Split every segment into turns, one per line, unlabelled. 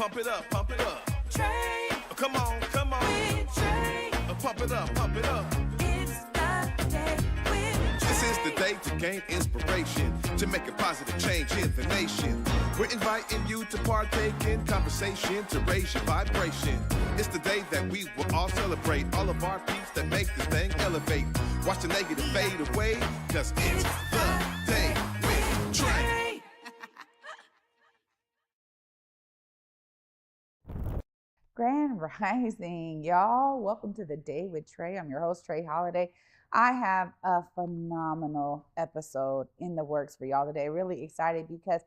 Pump it up, pump it up.
Trae.
Come on, come on.
With Trae.
Pump it up, pump it up.
It's the day with Trae.
This is the day to gain inspiration, to make a positive change in the nation. We're inviting you to partake in conversation, to raise your vibration. It's the day that we will all celebrate all of our peeps that make this thing elevate. Watch the negative fade away, cause it's the day with Trae.
Grand Rising, y'all. Welcome to the Day with Trae. I'm your host, Trae Holiday. I have a phenomenal episode in the works for y'all today. Really excited because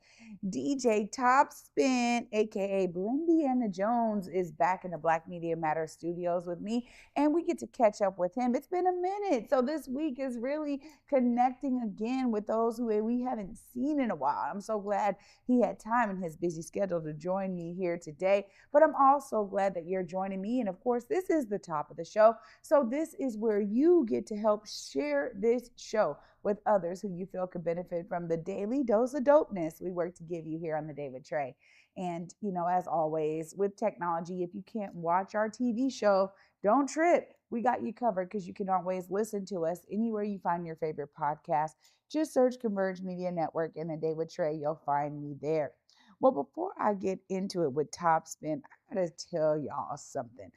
DJ Topspin, aka Blendiana Jones, is back in the Black Media Matter studios with me, and we get to catch up with him. It's been a minute, so this week is really connecting again with those who we haven't seen in a while. I'm so glad he had time in his busy schedule to join me here today, but I'm also glad that you're joining me. And of course, this is the top of the show, so this is where you get to help share this show with others who you feel could benefit from the daily dose of dopeness we work to give you here on the Day with Trae. And, you know, as always, with technology, if you can't watch our TV show, don't trip. We got you covered because you can always listen to us anywhere you find your favorite podcast. Just search Converge Media Network and the Day with Trae. You'll find me there. Well, before I get into it with Topspin, I gotta tell y'all something.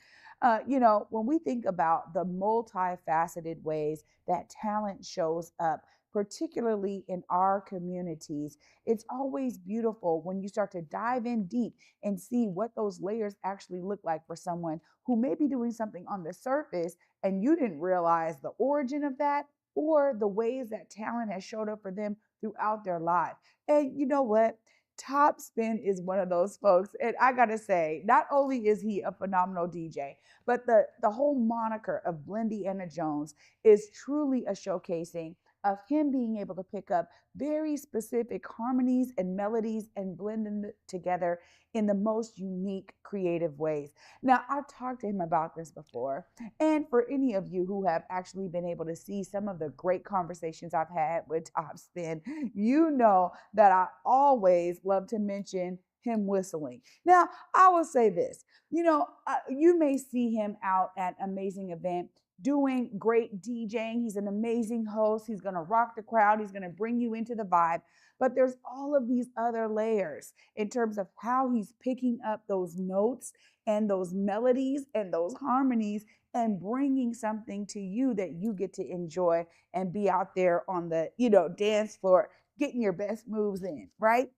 When we think about the multifaceted ways that talent shows up, particularly in our communities, it's always beautiful when you start to dive in deep and see what those layers actually look like for someone who may be doing something on the surface and you didn't realize the origin of that or the ways that talent has showed up for them throughout their life. And you know what? Topspin is one of those folks. And I gotta say, not only is he a phenomenal DJ, but the whole moniker of Blendiana Jones is truly a showcasing of him being able to pick up very specific harmonies and melodies and blend them together in the most unique, creative ways. Now, I've talked to him about this before, and for any of you who have actually been able to see some of the great conversations I've had with Topspin, you know that I always love to mention him whistling. Now, I will say this, you may see him out at an amazing event doing great DJing. He's an amazing host. He's going to rock the crowd. He's going to bring you into the vibe. But there's all of these other layers in terms of how he's picking up those notes and those melodies and those harmonies and bringing something to you that you get to enjoy and be out there on the, dance floor, getting your best moves in, right?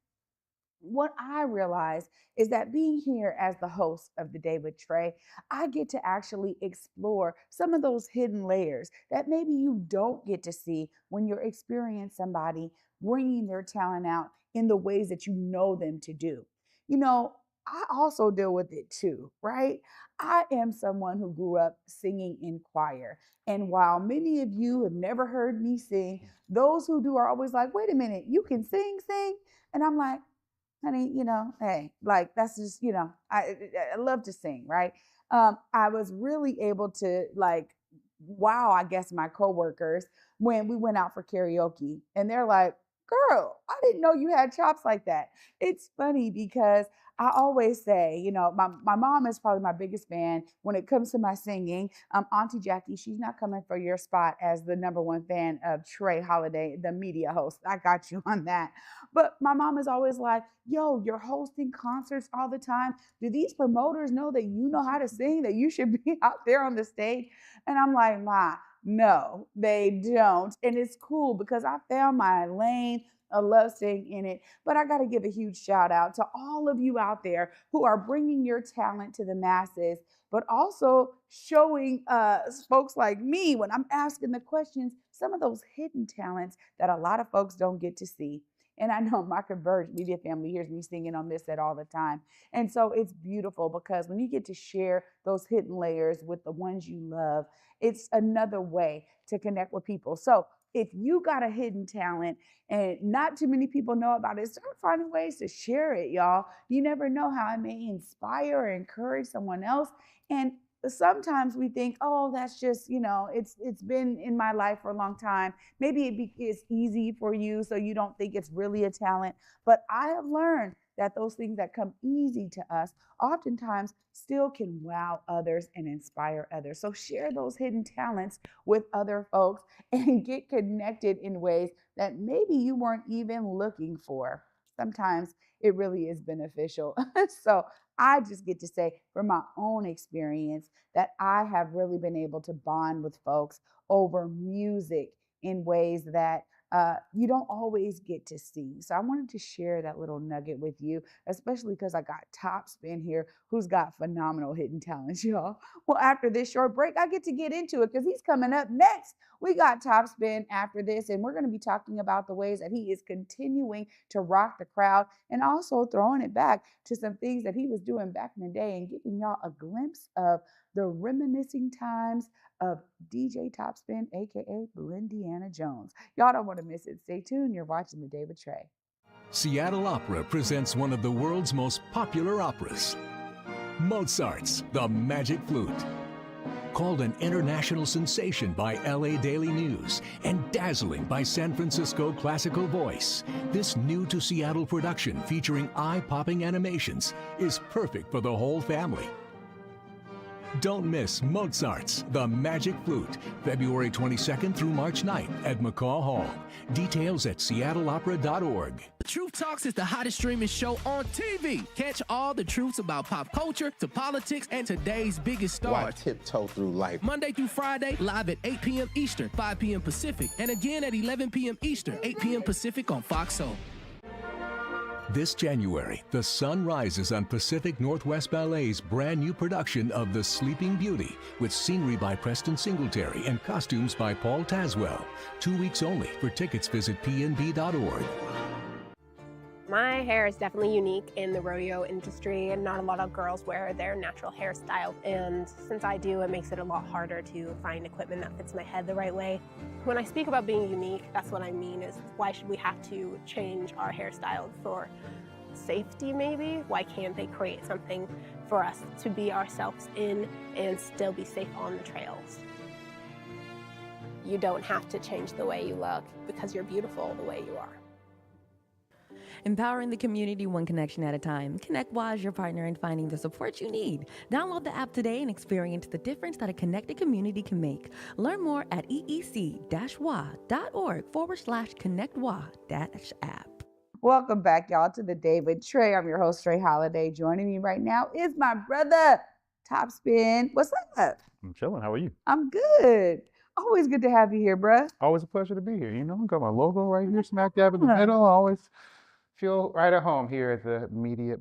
What I realize is that being here as the host of the Day with Trae, I get to actually explore some of those hidden layers that maybe you don't get to see when you're experiencing somebody bringing their talent out in the ways that you know them to do. I also deal with it too, right? I am someone who grew up singing in choir. And while many of you have never heard me sing, those who do are always like, wait a minute, you can sing? And I'm like, honey, hey, like that's just, I love to sing, right? I was really able to wow, I guess my coworkers when we went out for karaoke and they're like, girl, I didn't know you had chops like that. It's funny because I always say, my mom is probably my biggest fan when it comes to my singing. Auntie Jackie, she's not coming for your spot as the #1 fan of Trae Holiday, the media host. I got you on that. But my mom is always like, yo, you're hosting concerts all the time. Do these promoters know that you know how to sing, that you should be out there on the stage? And I'm like, Ma, no, they don't. And it's cool because I found my lane. I love staying in it. But I got to give a huge shout out to all of you out there who are bringing your talent to the masses, but also showing folks like me when I'm asking the questions, some of those hidden talents that a lot of folks don't get to see. And I know my Converge Media family hears me singing on this set all the time. And so it's beautiful because when you get to share those hidden layers with the ones you love, it's another way to connect with people. So if you got a hidden talent and not too many people know about it, start finding ways to share it, y'all. You never know how it may inspire or encourage someone else. And sometimes we think, oh, that's just, it's been in my life for a long time. Maybe it's easy for you, so you don't think it's really a talent. But I have learned that those things that come easy to us oftentimes still can wow others and inspire others. So share those hidden talents with other folks and get connected in ways that maybe you weren't even looking for. Sometimes it really is beneficial. So I just get to say from my own experience that I have really been able to bond with folks over music in ways that you don't always get to see. So I wanted to share that little nugget with you, especially because I got Topspin here, who's got phenomenal hidden talents, y'all. Well, after this short break, I get to get into it because he's coming up next. We got Topspin after this, and we're going to be talking about the ways that he is continuing to rock the crowd and also throwing it back to some things that he was doing back in the day and giving y'all a glimpse of the reminiscing times of DJ Topspin, aka Blendiana Jones. Y'all don't want to miss it. Stay tuned. You're watching The Day with Trae.
Seattle Opera presents one of the world's most popular operas, Mozart's The Magic Flute. Called an international sensation by LA Daily News and dazzling by San Francisco Classical Voice, this new to Seattle production featuring eye-popping animations is perfect for the whole family. Don't miss Mozart's The Magic Flute, February 22nd through March 9th at McCaw Hall. Details at seattleopera.org.
Truth Talks is the hottest streaming show on TV. Catch all the truths about pop culture to politics and today's biggest
Why
stars.
tiptoe through life?
Monday through Friday, live at 8 p.m. Eastern, 5 p.m. Pacific, and again at 11 p.m. Eastern, 8 p.m. Pacific on Fox Soul.
This January, the sun rises on Pacific Northwest Ballet's brand new production of The Sleeping Beauty with scenery by Preston Singletary and costumes by Paul Tazwell. 2 weeks only. For tickets, visit pnb.org.
My hair is definitely unique in the rodeo industry, and not a lot of girls wear their natural hairstyle. And since I do, it makes it a lot harder to find equipment that fits my head the right way. When I speak about being unique, that's what I mean is why should we have to change our hairstyle for safety maybe? Why can't they create something for us to be ourselves in and still be safe on the trails? You don't have to change the way you look because you're beautiful the way you are.
Empowering the community one connection at a time. ConnectWise, your partner in finding the support you need. Download the app today and experience the difference that a connected community can make. Learn more at eec-wa.org/connectwa-app.
Welcome back, y'all, to The Day with Trae. I'm your host, Trae Holiday. Joining me right now is my brother, Topspin. What's up?
I'm chilling. How are you?
I'm good. Always good to have you here, bruh.
Always a pleasure to be here. You know, I've got my logo right here, smack dab in the middle. I always feel right at home here at the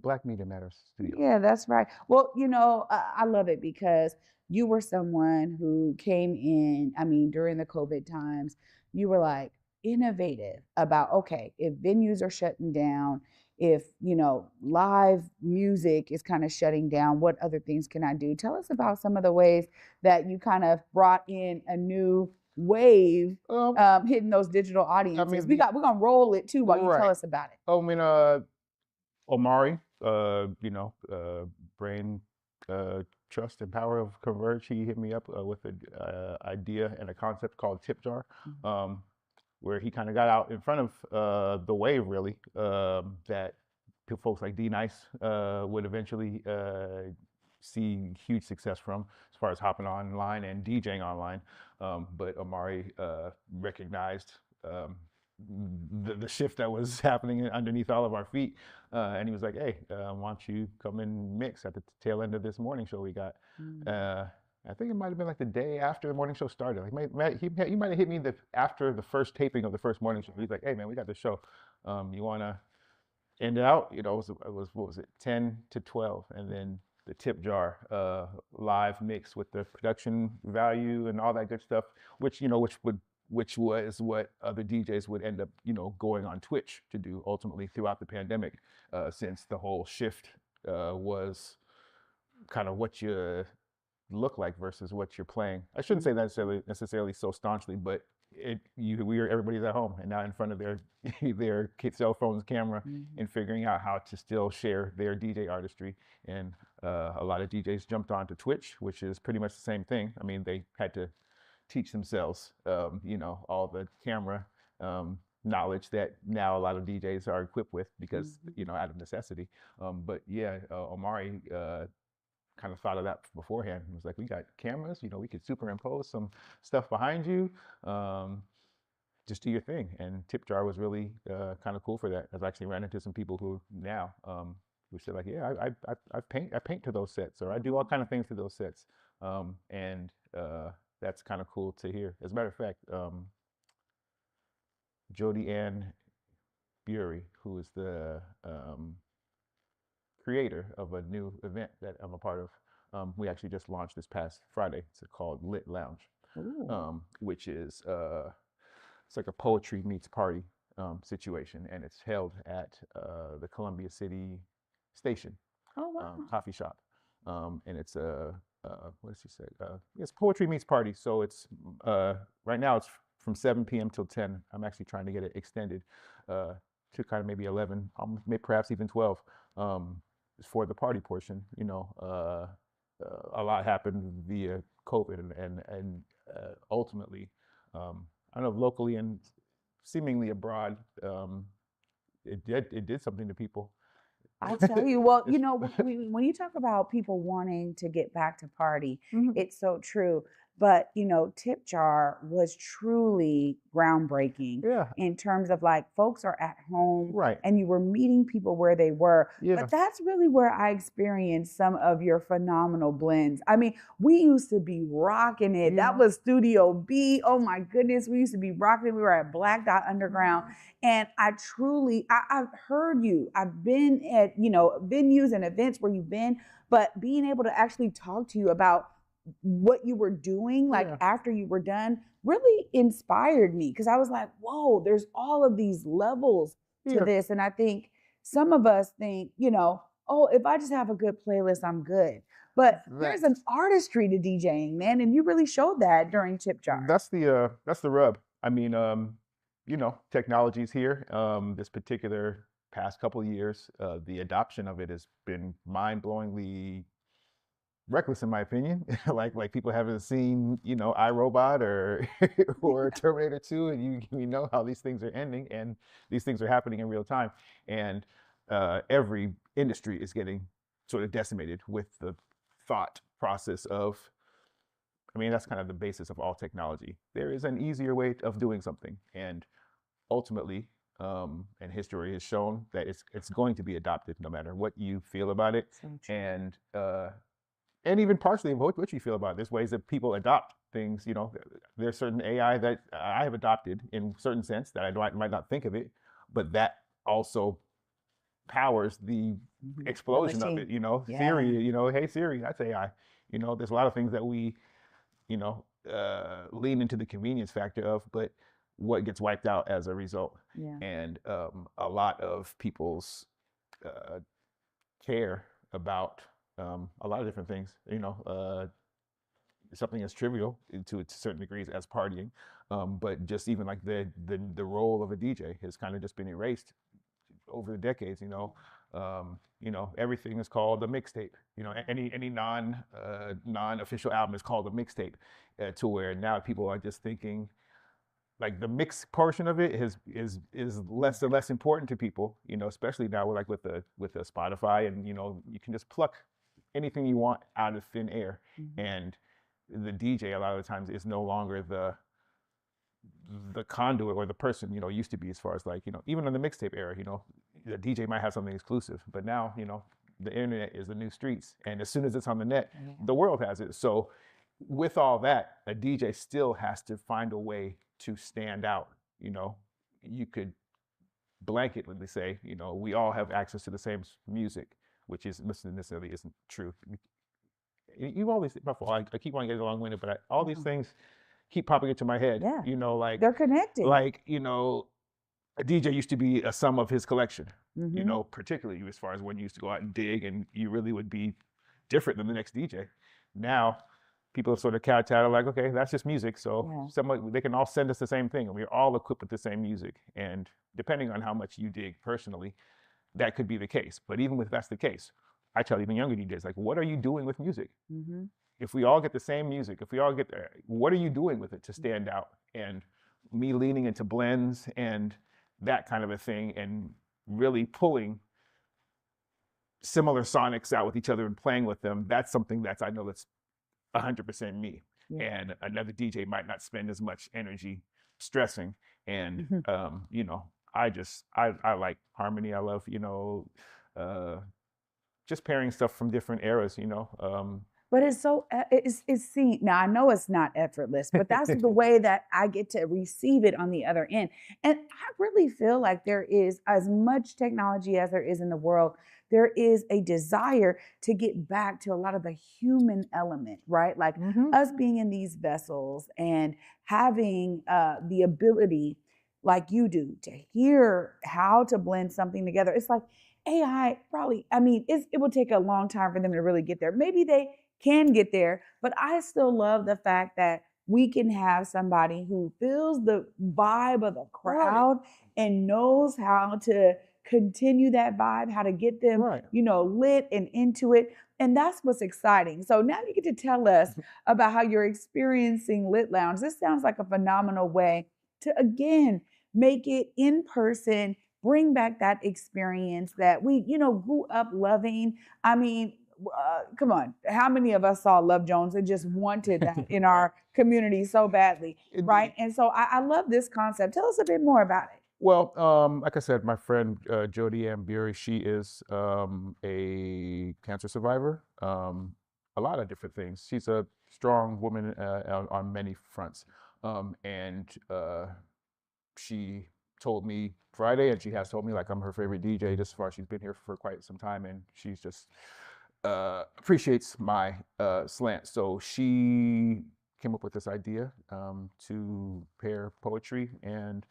Black Media Matters studio.
Yeah, that's right. Well, you know, I love it because you were someone who came in, I mean, during the COVID times, you were like innovative about, okay, if venues are shutting down, if, you know, live music is kind of shutting down, what other things can I do? Tell us about some of the ways that you kind of brought in a new wave hitting those digital audiences. We're gonna roll it too while you tell us about it.
I mean, Omari, brain trust and power of Converge. He hit me up with an idea and a concept called Tip Jar, where he kind of got out in front of the wave, really, that folks like D-Nice would eventually see huge success from as far as hopping online and DJing online. But Omari recognized the shift that was happening underneath all of our feet. And he was like, hey, why don't you come and mix at the tail end of this morning show we got. I think it might have been like the day after the morning show started. Like he might have hit me after the first taping of the first morning show. He's like, hey man, we got the show. You wanna end it out? You know, it was what was it, 10 to 12, and then the Tip Jar live mix with the production value and all that good stuff, which was what other DJs would end up, going on Twitch to do ultimately throughout the pandemic, since the whole shift was kind of what you look like versus what you're playing. I shouldn't say necessarily so staunchly, but everybody's at home and not in front of their cell phone's camera and figuring out how to still share their DJ artistry. And a lot of DJs jumped onto Twitch, which is pretty much the same thing. I mean, they had to teach themselves, all the camera knowledge that now a lot of DJs are equipped with because out of necessity. But yeah, Omari kind of thought of that beforehand. It was like, we got cameras, we could superimpose some stuff behind you. Just do your thing. And Tip Jar was really kind of cool for that. I've actually ran into some people who now who said like, yeah, I paint to those sets, or I do all kind of things to those sets. And that's kind of cool to hear. As a matter of fact, Jody Ann Bury, who is the creator of a new event that I'm a part of, we actually just launched this past Friday. It's called Lit Lounge, which is it's like a poetry meets party situation, and it's held at the Columbia City Station coffee shop, and it's what does he say? It's poetry meets party. So it's right now it's from 7 p.m. till 10. I'm actually trying to get it extended to kind of maybe 11, maybe perhaps even 12 for the party portion. A lot happened via COVID, and ultimately, I don't know, locally and seemingly abroad, it did something to people.
I tell you, well, when you talk about people wanting to get back to party, it's so true. But, Tip Jar was truly groundbreaking in terms of like folks are at home and you were meeting people where they were. But that's really where I experienced some of your phenomenal blends. I mean, we used to be rocking it. That was Studio B. Oh my goodness. We used to be rocking it. We were at Black Dot Underground. And I've heard you. I've been at, venues and events where you've been, but being able to actually talk to you about what you were doing, like after you were done, really inspired me, because I was like, whoa, there's all of these levels to this. And I think some of us think, oh, if I just have a good playlist, I'm good. But there's an artistry to DJing, man, and you really showed that during Tip Jar.
That's the rub. I mean, technology's here. This particular past couple of years, the adoption of it has been mind-blowingly reckless, in my opinion. like people haven't seen, iRobot or Terminator 2, and you know how these things are ending, and these things are happening in real time. And every industry is getting sort of decimated with the thought process of, that's kind of the basis of all technology. There is an easier way of doing something, and ultimately, and history has shown that it's going to be adopted no matter what you feel about it. And even partially what you feel about it. There's ways that people adopt things. There's certain AI that I have adopted in certain sense that I might not think of it, but that also powers the explosion of it. Siri, hey Siri, that's AI. There's a lot of things that we, lean into the convenience factor of, but what gets wiped out as a result. And a lot of people's care about a lot of different things, something as trivial to certain degrees as partying, but just even like the role of a DJ has kind of just been erased over the decades. Everything is called a mixtape. Any non-official album is called a mixtape, to where now people are just thinking like the mix portion of it is less and less important to people. Especially now with the Spotify, and you can just pluck anything you want out of thin air, and the DJ a lot of the times is no longer the conduit or the person used to be, as far as like even in the mixtape era, the DJ might have something exclusive, but now the internet is the new streets, and as soon as it's on the net, the world has it. So with all that, a DJ still has to find a way to stand out. You could blanketly say, we all have access to the same music, which is necessarily isn't true. You always, I keep wanting to get long-winded, but all these things keep popping into my head. Like
they're connected.
Like, a DJ used to be a sum of his collection, particularly as far as when you used to go out and dig, and you really would be different than the next DJ. Now, people sort of kowtow, like, okay, that's just music. So they can all send us the same thing, and we're all equipped with the same music. And depending on how much you dig personally, that could be the case. But even if that's the case, I tell even younger DJs, like, what are you doing with music? If we all get the same music, if we all get there, what are you doing with it to stand out? And me leaning into blends and that kind of a thing and really pulling similar sonics out with each other and playing with them, that's something that's, I know that's 100% me.
Yeah.
And another DJ might not spend as much energy stressing. And, you know, I like harmony. I love, you know, just pairing stuff from different eras, you know.
But it's so it's seen now. I know it's not effortless, but that's the way that I get to receive it on the other end. And I really feel like there is as much technology as there is in the world. There is a desire to get back to a lot of the human element, right? Like us being in these vessels and having the ability, like you do, to hear how to blend something together. It's like AI probably, I mean, it will take a long time for them to really get there. Maybe they can get there, but I still love the fact that we can have somebody who feels the vibe of the crowd and knows how to continue that vibe, how to get them, you know, lit and into it. And that's what's exciting. So now you get to tell us about how you're experiencing Lit Lounge. This sounds like a phenomenal way to, again, make it in person, bring back that experience that we, you know, grew up loving. I mean, come on, how many of us saw Love Jones and just wanted that in our community so badly, right? And so I love this concept. Tell us a bit more about it.
Well, like I said, my friend Jody Amburi, she is a cancer survivor. A lot of different things. She's a strong woman on many fronts. And she told me Friday, and she has told me, like, I'm her favorite DJ just as far as she's been here for quite some time, and she's just appreciates my slant. So she came up with this idea to pair poetry and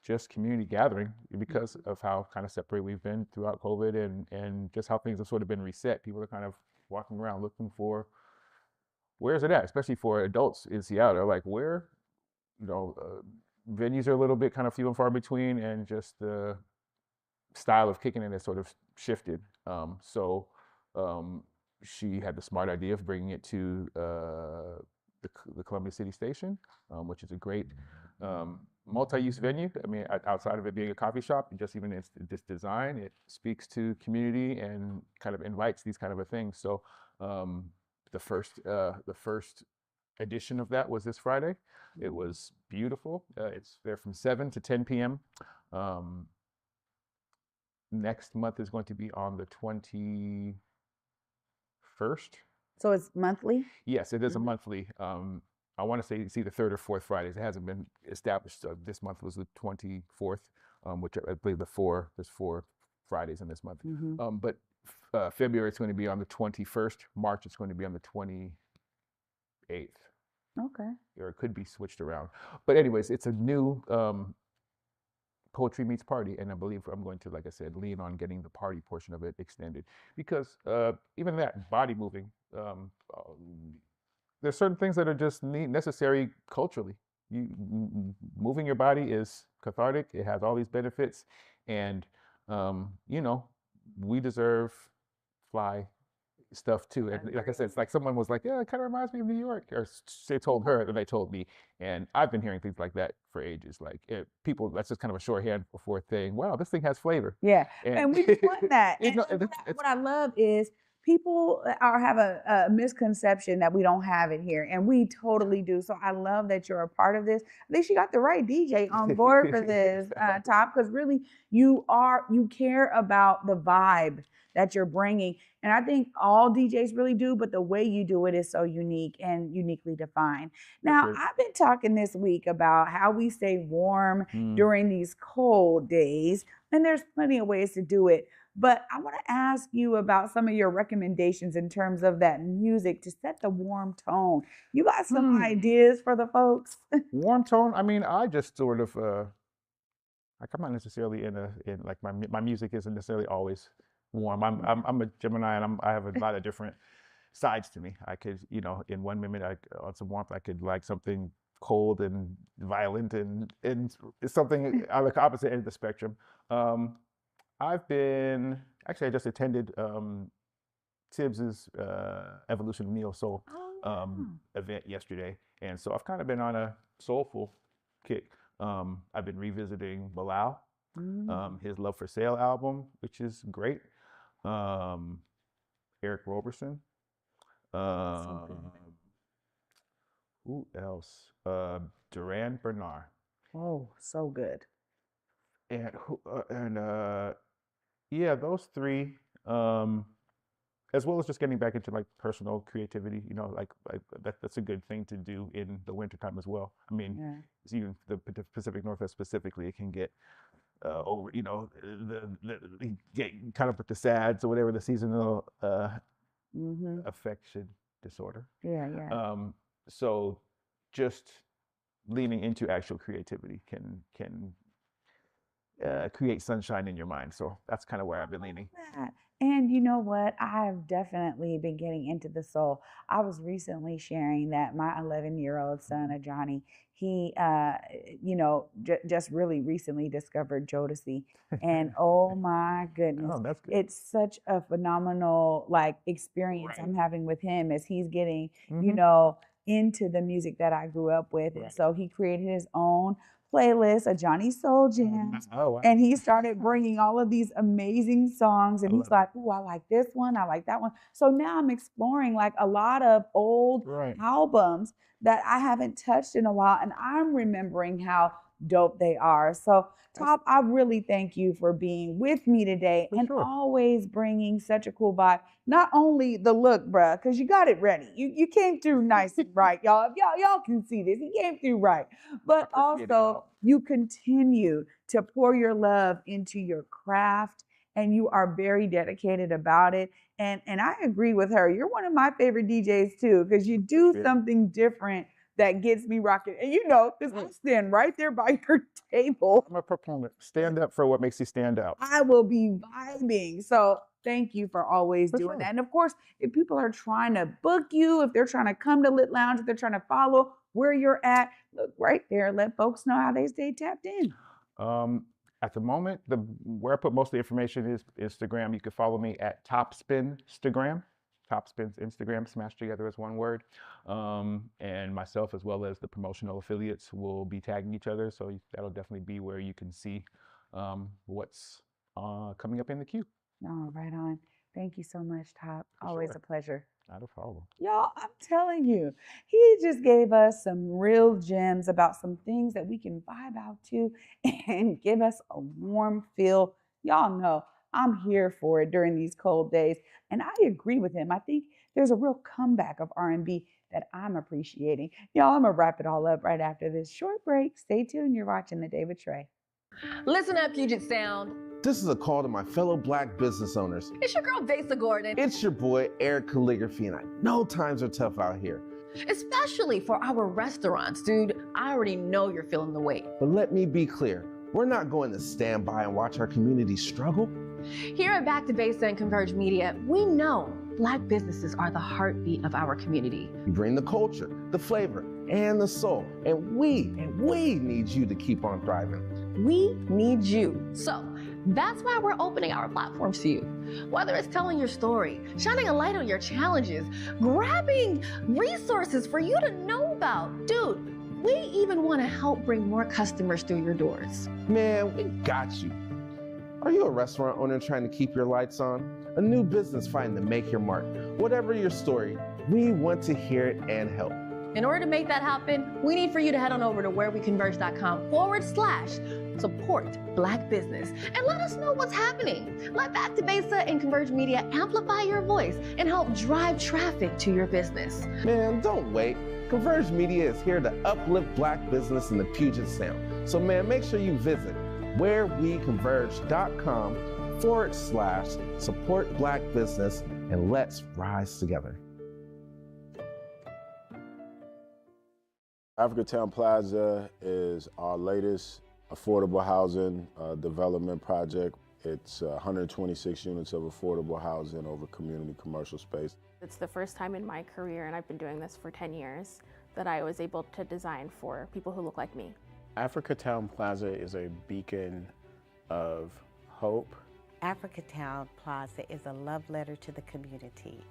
just community gathering because of how kind of separate we've been throughout COVID and just how things have sort of been reset. People are kind of walking around looking for, where's it at? Especially for adults in Seattle, they're like, where, you know, venues are a little bit kind of few and far between, and just the style of kicking it has sort of shifted. So she had the smart idea of bringing it to the Columbia City Station, which is a great multi-use venue. I mean, outside of it being a coffee shop, just even this design, it speaks to community and kind of invites these kind of a things. So the first edition of that was this Friday. It was beautiful. It's there from 7 to 10 p.m. Next month is going to be on the 21st.
So it's monthly?
Yes, it is a monthly. I want to say it's either third or fourth Fridays. It hasn't been established. This month was the 24th, which I believe there's 4 Fridays in this month. But February it's going to be on the 21st. March it's going to be on the 28th.
Okay.
Or it could be switched around. But anyways, it's a new Poetry Meets Party, and I believe I'm going to, like I said, lean on getting the party portion of it extended, because even that body moving, there's certain things that are just necessary culturally. Moving your body is cathartic. It has all these benefits, and you know, we deserve fly stuff too. And like I said, it's like someone was like, yeah, it kind of reminds me of New York, or they told her, and they told me, and I've been hearing things like that for ages. Like people, that's just kind of a shorthand before saying, wow, this thing has flavor.
Yeah, and we just want that.
You
And
know,
what I love is people have a misconception that we don't have it here, and we totally do. So I love that you're a part of this. At least you got the right DJ on board for this, Top, because really you care about the vibe that you're bringing. And I think all DJs really do, but the way you do it is so unique and uniquely defined. Now, I've been talking this week about how we stay warm during these cold days, and there's plenty of ways to do it. But I want to ask you about some of your recommendations in terms of that music to set the warm tone. You got some ideas for the folks?
Warm tone? I mean, I just sort of, like, I'm not necessarily in like my music isn't necessarily always warm. I'm a Gemini, and I have a lot of different sides to me. I could, you know, in one minute on some warmth, I could like something cold and violent, and it's something on the opposite end of the spectrum. I just attended Tibbs's Evolution of Neo Soul event yesterday, and so I've kind of been on a soulful kick. I've been revisiting Bilal,
Mm.
his Love for Sale album, which is great. Eric Roberson.
So good.
Who else? Duran Bernard.
Oh, so good.
And yeah, those three. As well as just getting back into like personal creativity, you know, like that's a good thing to do in the wintertime as well. I mean,
Yeah.
it's even the Pacific Northwest specifically, it can get over, you know, get kind of with the SADS or whatever, the seasonal
Mm-hmm.
affection disorder.
Yeah, yeah.
So just leaning into actual creativity can create sunshine in your mind. So that's kind of where I've been leaning.
That. And you know what? I've definitely been getting into the soul. I was recently sharing that my 11-year-old son, Johnny, he, just really recently discovered Jodeci. And oh my goodness,
Oh, that's good.
it's such a phenomenal like experience
Right.
I'm having with him as he's getting,
Mhm.
into the music that I grew up with. And
Right.
so he created his own playlist of Johnny Soul Jams.
Oh, wow.
And he started bringing all of these amazing songs, and
I
he's
love it.
like, "Oh, I like this one. I like that one." So now I'm exploring like a lot of old
Right.
albums that I haven't touched in a while, and I'm remembering how dope they are. So, Top, I really thank you for being with me today
For
and
sure.
always bringing such a cool vibe. Not only the look, bruh, because you got it ready. You came through nice and right, y'all. If y'all can see this, he came through right. But
Appreciate it,
also,
y'all.
you continue to pour your love into your craft, and you are very dedicated about it. And I agree with her. You're one of my favorite DJs too, because you do
Appreciate it.
something different that gets me rocking. And you know, because I stand right there by your table,
I'm a proponent. Stand up for what makes you stand out.
I will be vibing. So thank you for always
For
doing
sure.
that. And of course, if people are trying to book you, if they're trying to come to Lit Lounge, if they're trying to follow where you're at, look right there. Let folks know how they stay tapped in.
At the moment, where I put most of the information is Instagram. You can follow me at Topspin Instagram. Topspin's Instagram smashed together as one word. And myself, as well as the promotional affiliates, will be tagging each other. So that'll definitely be where you can see what's coming up in the queue.
Oh, right on. Thank you so much, Top.
For
Always
sure.
a pleasure.
Not a problem.
Y'all, I'm telling you, he just gave us some real gems about some things that we can vibe out to and give us a warm feel. Y'all know I'm here for it during these cold days. And I agree with him. I think there's a real comeback of R&B that I'm appreciating. Y'all, I'm going to wrap it all up right after this short break. Stay tuned. You're watching The Day with Trae.
Listen up, Puget Sound.
This is a call to my fellow Black business owners.
It's your girl, Vasa Gordon.
It's your boy, Eric Calligraphy, and I know times are tough out here.
Especially for our restaurants, dude. I already know you're feeling the weight.
But let me be clear, we're not going to stand by and watch our community struggle.
Here at Back to Vasa and Converge Media, we know Black businesses are the heartbeat of our community.
We bring the culture, the flavor, and the soul, and we need you to keep on thriving.
We need you. So that's why we're opening our platforms to you. Whether it's telling your story, shining a light on your challenges, grabbing resources for you to know about. Dude, we even want to help bring more customers through your doors.
Man, we got you. Are you a restaurant owner trying to keep your lights on? A new business fighting to make your mark? Whatever your story, we want to hear it and help.
In order to make that happen, we need for you to head on over to whereweconverge.com/support Black business and let us know what's happening. Let Back to Vasa and Converge Media amplify your voice and help drive traffic to your business.
Man, don't wait. Converge Media is here to uplift Black business in the Puget Sound. So man, make sure you visit whereweconverge.com/support Black business and let's rise together.
Africatown Plaza is our latest affordable housing development project. It's 126 units of affordable housing over community commercial space.
It's the first time in my career, and I've been doing this for 10 years, that I was able to design for people who look like me.
Africatown Plaza is a beacon of hope.
Africatown Plaza is a love letter to the community.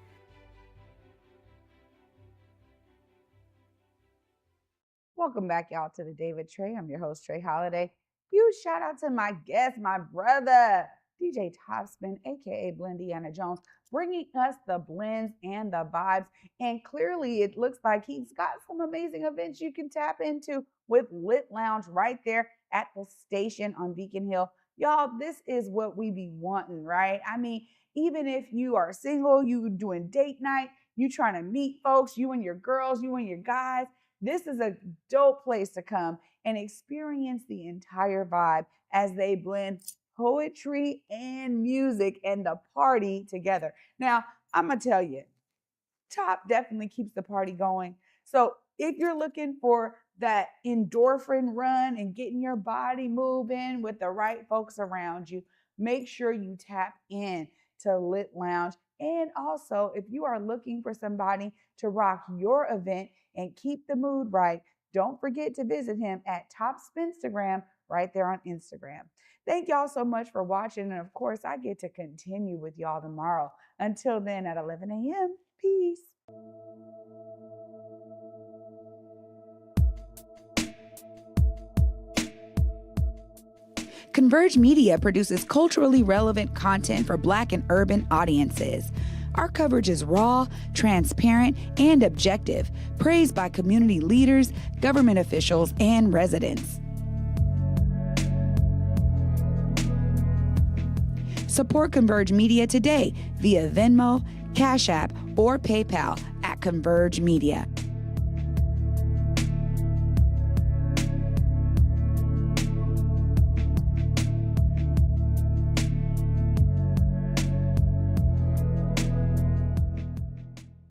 Welcome back, y'all, to the Day with Trae. I'm your host, Trae Holiday. Huge shout out to my guest, my brother, DJ Topspin, aka Blendiana Jones, bringing us the blends and the vibes. And clearly, it looks like he's got some amazing events you can tap into with Lit Lounge right there at the station on Beacon Hill. Y'all, this is what we be wanting, right? I mean, even if you are single, you doing date night, you trying to meet folks, you and your girls, you and your guys, this is a dope place to come and experience the entire vibe as they blend poetry and music and the party together. Now, I'm going to tell you, Top definitely keeps the party going. So if you're looking for that endorphin run and getting your body moving with the right folks around you, make sure you tap in to Lit Lounge. And also, if you are looking for somebody to rock your event and keep the mood right, don't forget to visit him at Topspinstagram right there on Instagram. Thank y'all so much for watching. And of course, I get to continue with y'all tomorrow. Until then, at 11 a.m., peace. Converge Media produces culturally relevant content for Black and urban audiences. Our coverage is raw, transparent, and objective, praised by community leaders, government officials, and residents. Support Converge Media today via Venmo, Cash App, or PayPal at Converge Media.